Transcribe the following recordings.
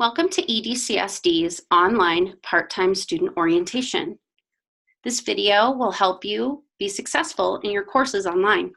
Welcome to EDCSD's online part-time student orientation. This video will help you be successful in your courses online.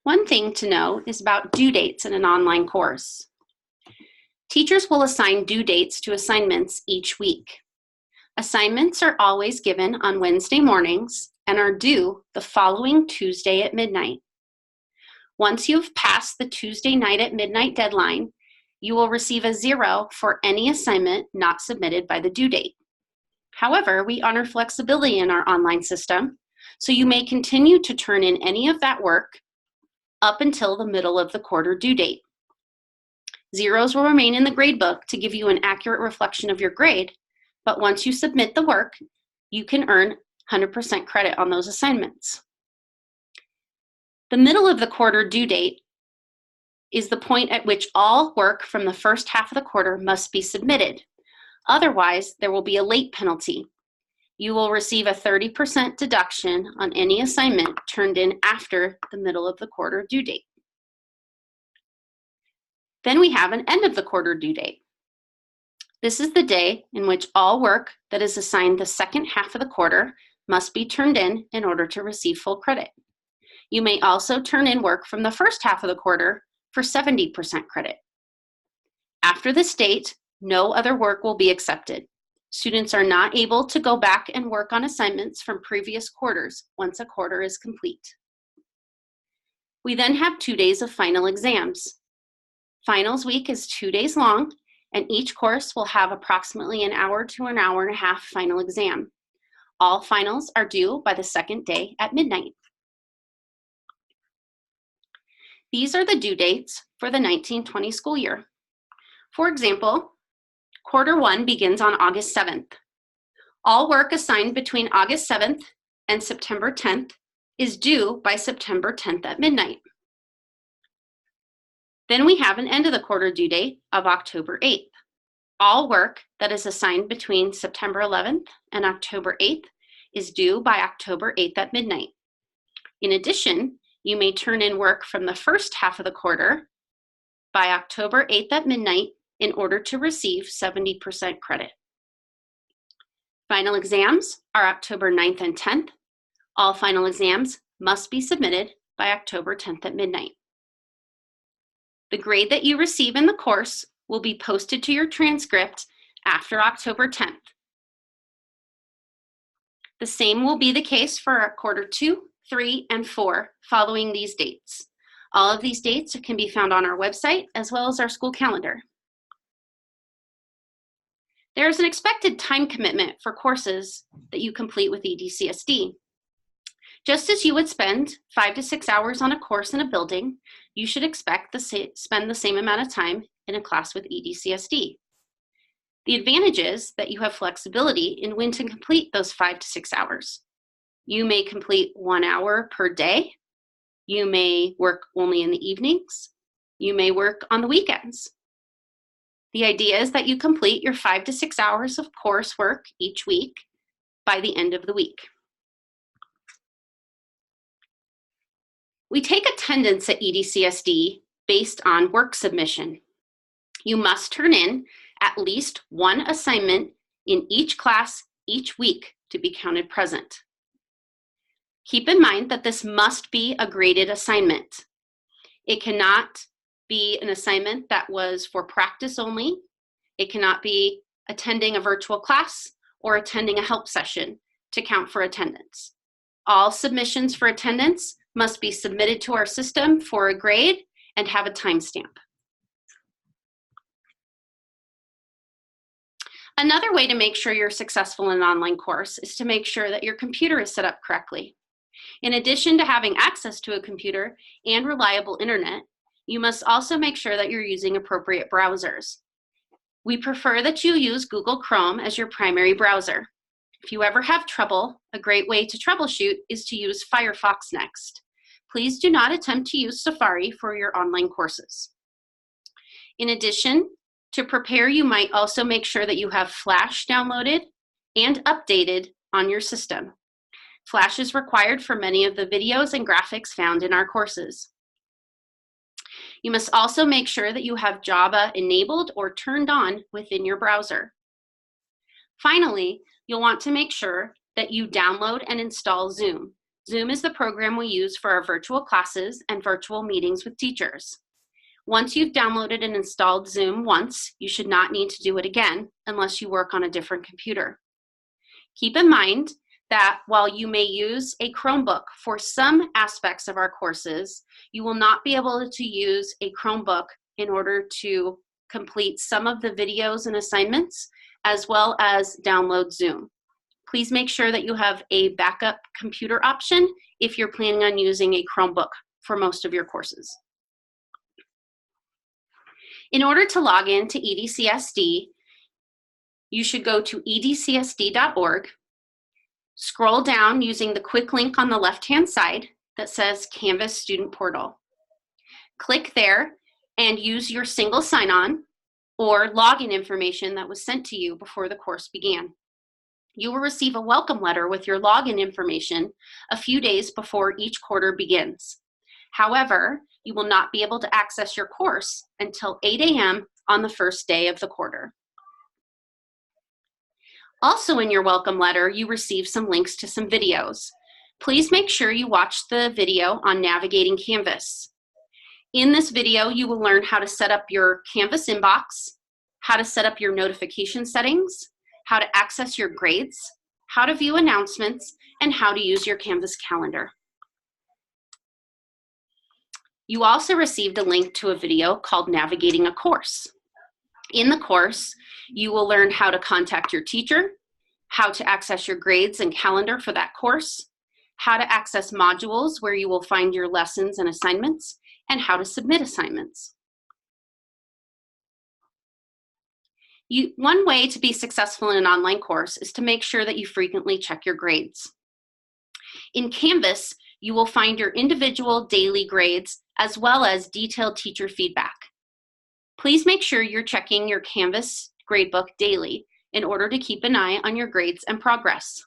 One thing to know is about due dates in an online course. Teachers will assign due dates to assignments each week. Assignments are always given on Wednesday mornings and are due the following Tuesday at midnight. Once you've passed the Tuesday night at midnight deadline, you will receive a 0 for any assignment not submitted by the due date. However, we honor flexibility in our online system, so you may continue to turn in any of that work up until the middle of the quarter due date. Zeros will remain in the gradebook to give you an accurate reflection of your grade, but once you submit the work, you can earn 100% credit on those assignments. The middle of the quarter due date is the point at which all work from the first half of the quarter must be submitted. Otherwise, there will be a late penalty. You will receive a 30% deduction on any assignment turned in after the middle of the quarter due date. Then we have an end of the quarter due date. This is the day in which all work that is assigned the second half of the quarter must be turned in order to receive full credit. You may also turn in work from the first half of the quarter for 70% credit. After this date, no other work will be accepted. Students are not able to go back and work on assignments from previous quarters once a quarter is complete. We then have 2 days of final exams. Finals week is 2 days long, and each course will have approximately an hour to an hour and a half final exam. All finals are due by the second day at midnight. These are the due dates for the 1920 school year. For example, quarter 1 begins on August 7th. All work assigned between August 7th and September 10th is due by September 10th at midnight. Then we have an end of the quarter due date of October 8th. All work that is assigned between September 11th and October 8th is due by October 8th at midnight. In addition, you may turn in work from the first half of the quarter by October 8th at midnight in order to receive 70% credit. Final exams are October 9th and 10th. All final exams must be submitted by October 10th at midnight. The grade that you receive in the course will be posted to your transcript after October 10th. The same will be the case for quarter 2, 3, and 4 following these dates. All of these dates can be found on our website as well as our school calendar. There is an expected time commitment for courses that you complete with EDCSD. Just as you would spend 5 to 6 hours on a course in a building, you should expect to spend the same amount of time in a class with EDCSD. The advantage is that you have flexibility in when to complete those 5 to 6 hours. You may complete 1 hour per day. You may work only in the evenings. You may work on the weekends. The idea is that you complete your 5 to 6 hours of coursework each week by the end of the week. We take attendance at EDCSD based on work submission. You must turn in at least 1 assignment in each class each week to be counted present. Keep in mind that this must be a graded assignment. It cannot be an assignment that was for practice only. It cannot be attending a virtual class or attending a help session to count for attendance. All submissions for attendance must be submitted to our system for a grade and have a timestamp. Another way to make sure you're successful in an online course is to make sure that your computer is set up correctly. In addition to having access to a computer and reliable internet, you must also make sure that you're using appropriate browsers. We prefer that you use Google Chrome as your primary browser. If you ever have trouble, a great way to troubleshoot is to use Firefox next. Please do not attempt to use Safari for your online courses. In addition, to prepare, you might also make sure that you have Flash downloaded and updated on your system. Flash is required for many of the videos and graphics found in our courses. You must also make sure that you have Java enabled or turned on within your browser. Finally, you'll want to make sure that you download and install Zoom. Zoom is the program we use for our virtual classes and virtual meetings with teachers. Once you've downloaded and installed Zoom once, you should not need to do it again unless you work on a different computer. Keep in mind that while you may use a Chromebook for some aspects of our courses, you will not be able to use a Chromebook in order to complete some of the videos and assignments, as well as download Zoom. Please make sure that you have a backup computer option if you're planning on using a Chromebook for most of your courses. In order to log in to EDCSD, you should go to edcsd.org, scroll down using the quick link on the left-hand side that says Canvas Student Portal. Click there and use your single sign-on or login information that was sent to you before the course began. You will receive a welcome letter with your login information a few days before each quarter begins. However, you will not be able to access your course until 8 a.m. on the first day of the quarter. Also in your welcome letter, you receive some links to some videos. Please make sure you watch the video on navigating Canvas. In this video, you will learn how to set up your Canvas inbox, how to set up your notification settings, how to access your grades, how to view announcements, and how to use your Canvas calendar. You also received a link to a video called Navigating a Course. In the course, you will learn how to contact your teacher, how to access your grades and calendar for that course, how to access modules where you will find your lessons and assignments, and how to submit assignments. One way to be successful in an online course is to make sure that you frequently check your grades. In Canvas, you will find your individual daily grades as well as detailed teacher feedback. Please make sure you're checking your Canvas gradebook daily in order to keep an eye on your grades and progress.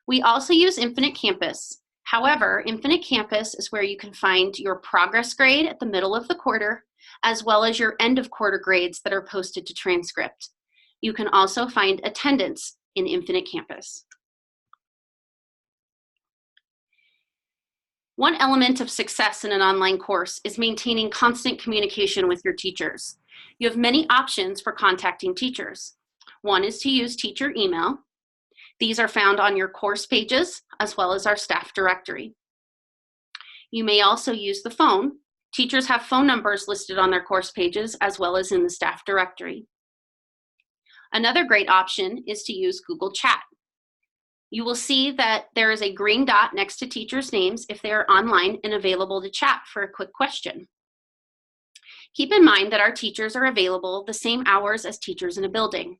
We also use Infinite Campus. However, Infinite Campus is where you can find your progress grade at the middle of the quarter, as well as your end of quarter grades that are posted to Transcript. You can also find attendance in Infinite Campus. One element of success in an online course is maintaining constant communication with your teachers. You have many options for contacting teachers. One is to use teacher email. These are found on your course pages as well as our staff directory. You may also use the phone. Teachers have phone numbers listed on their course pages as well as in the staff directory. Another great option is to use Google Chat. You will see that there is a green dot next to teachers' names if they are online and available to chat for a quick question. Keep in mind that our teachers are available the same hours as teachers in a building.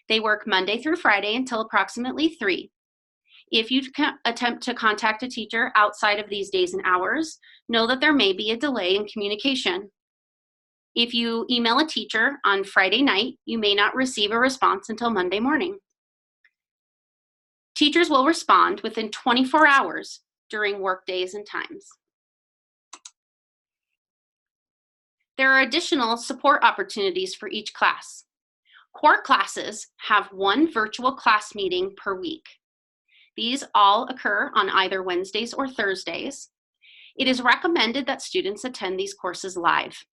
They work Monday through Friday until approximately 3. If you attempt to contact a teacher outside of these days and hours, know that there may be a delay in communication. If you email a teacher on Friday night, you may not receive a response until Monday morning. Teachers will respond within 24 hours during work days and times. There are additional support opportunities for each class. Core classes have one virtual class meeting per week. These all occur on either Wednesdays or Thursdays. It is recommended that students attend these courses live.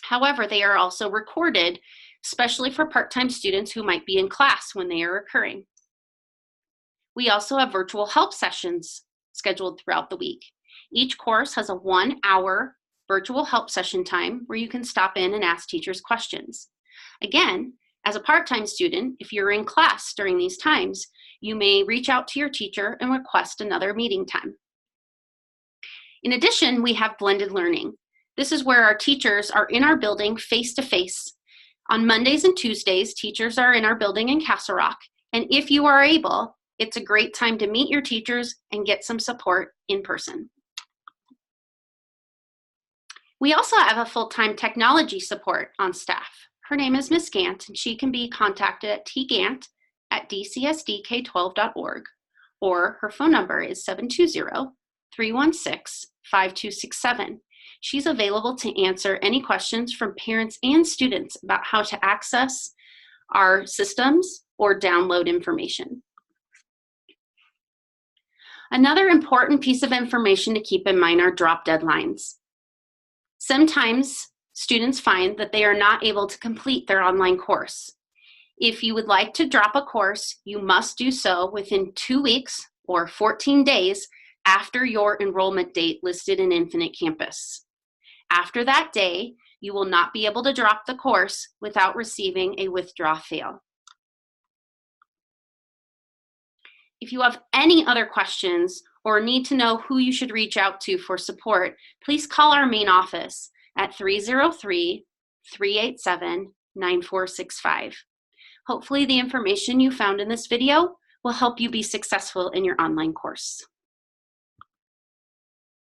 However, they are also recorded, especially for part-time students who might be in class when they are occurring. We also have virtual help sessions scheduled throughout the week. Each course has a 1-hour virtual help session time where you can stop in and ask teachers questions. Again, as a part-time student, if you're in class during these times, you may reach out to your teacher and request another meeting time. In addition, we have blended learning. This is where our teachers are in our building face-to-face. On Mondays and Tuesdays, teachers are in our building in Castle Rock, and if you are able, it's a great time to meet your teachers and get some support in person. We also have a full-time technology support on staff. Her name is Ms. Gant, and she can be contacted at tgant@dcsdk12.org, or her phone number is 720-316-5267. She's available to answer any questions from parents and students about how to access our systems or download information. Another important piece of information to keep in mind are drop deadlines. Sometimes students find that they are not able to complete their online course. If you would like to drop a course, you must do so within 2 weeks or 14 days after your enrollment date listed in Infinite Campus. After that day, you will not be able to drop the course without receiving a withdraw fail. If you have any other questions or need to know who you should reach out to for support, please call our main office at 303-387-9465. Hopefully the information you found in this video will help you be successful in your online course.